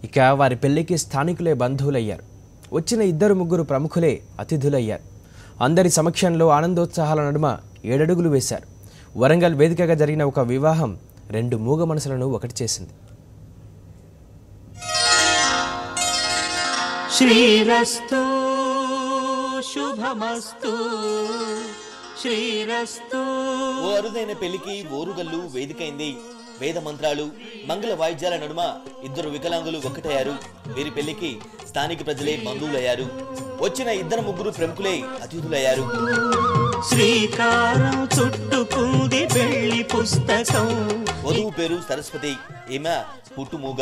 ఇక వారి పెళ్లికి స్థానికులే బంధువులయ్యారు. వచ్చిన 2-3 ప్రముఖులే అతిథులయ్యారు. అందరి సమక్షంలో ఆనందోత్సాహాల నడుమ 7 అడుగులు వేశారు. వరంగల్ వేదికగా జరిగిన ఒక వివాహం 2 మూగ మనసులను ఒకటి చేసింది. శ్రీరస్తు శుభమస్తు శ్రీరస్తు. ఓ అరుదైన పెళ్లికి ఓరుగల్లు వేదికైంది. వేద మంత్రాలు, మంగళ వాయిద్యాల నడుమ 2 వికలాంగులు ఒక్కటయ్యారు. వీరి పెళ్లికి స్థానిక ప్రజలే బంధువులయ్యారు. వచ్చిన 2-3 ప్రముఖులే అతిథులయ్యారు. శ్రీకారం చుట్టుకుంది పెళ్లి పుస్తకం. వధువు పేరు సరస్వతి. ఈమె పుట్టుమూగ.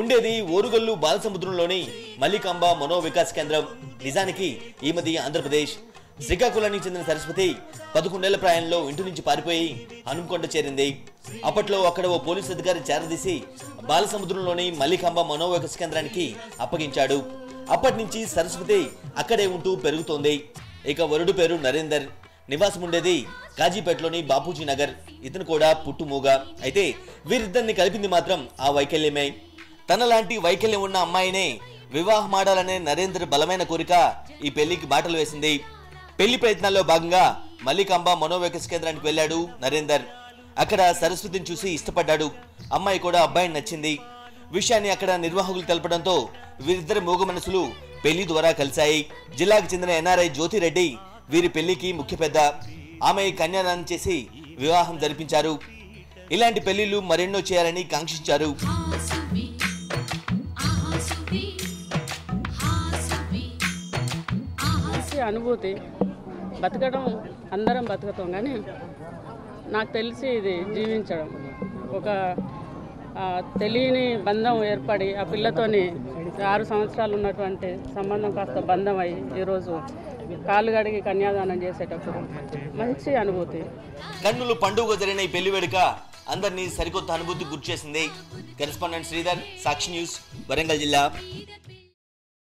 ఉండేది ఓరుగల్లు బాలసముద్రంలోని మల్లికాంబ మనోవికాస్ కేంద్రం. నిజానికి ఈమెది ఆంధ్రప్రదేశ్. శ్రీకాకుళానికి చెందిన సరస్వతి 11 ఏళ్ల ప్రాయంలో ఇంటి నుంచి పారిపోయి హనుమకొండ చేరింది. అప్పట్లో అక్కడ ఓ పోలీసు అధికారి చేరదీసి బాలసముద్రంలోని మల్లికాంబ మనోవికాస్ కేంద్రానికి అప్పగించాడు. అప్పటి నుంచి సరస్వతి అక్కడే ఉంటూ పెరుగుతోంది. ఇక వరుడు పేరు నరేందర్. నివాసం ఉండేది కాజీపేటలోని బాపూజీ నగర్. ఇతను కూడా పుట్టుమూగ. అయితే వీరిద్దరిని కలిపింది మాత్రం ఆ వైకల్యమే. తనలాంటి వైకల్యం ఉన్న అమ్మాయినే వివాహమాడాలనే నరేందర్ బలమైన కోరిక ఈ పెళ్లికి బాటలు వేసింది. పెళ్లి ప్రయత్నాల్లో భాగంగా మల్లికాంబ మనోవికాస్ కేంద్రానికి వెళ్ళాడు నరేందర్. అక్కడ సరస్వతిని చూసి ఇష్టపడ్డాడు. అమ్మాయి కూడా అబ్బాయిని నచ్చింది. విషయాన్ని అక్కడ నిర్వాహకులు తెలపడంతో వీరిద్దరి మూగ మనసులు పెళ్లి ద్వారా కలిశాయి. జిల్లాకు చెందిన ఎన్ఆర్ఐ జ్యోతిరెడ్డి వీరి పెళ్లికి ముఖ్య పెద్ద. ఆమె కన్యాదానం చేసి వివాహం జరిపించారు. ఇలాంటి పెళ్లిళ్లు మరెన్నో చేయాలని కాంక్షించారు. అనుభూతి బతకడం అందరం బతుకుతాం, కానీ నాకు తెలిసి ఇది జీవించడం ఒక తెలియని బంధం ఏర్పడి ఆ పిల్లతోని 6 సంవత్సరాలు ఉన్నటువంటి సంబంధం కాస్త బంధం అయ్యి ఈరోజు కాళ్ళు గడిగి కన్యాదానం చేసేటప్పుడు మంచి అనుభూతి. కన్నులు పండుగ జరిగిన ఈ పెళ్లి వేడుక అందరినీ సరికొత్త అనుభూతి గుర్తు చేసింది. కరెస్పాండెంట్ శ్రీధర్, సాక్షి న్యూస్, వరంగల్ జిల్లా.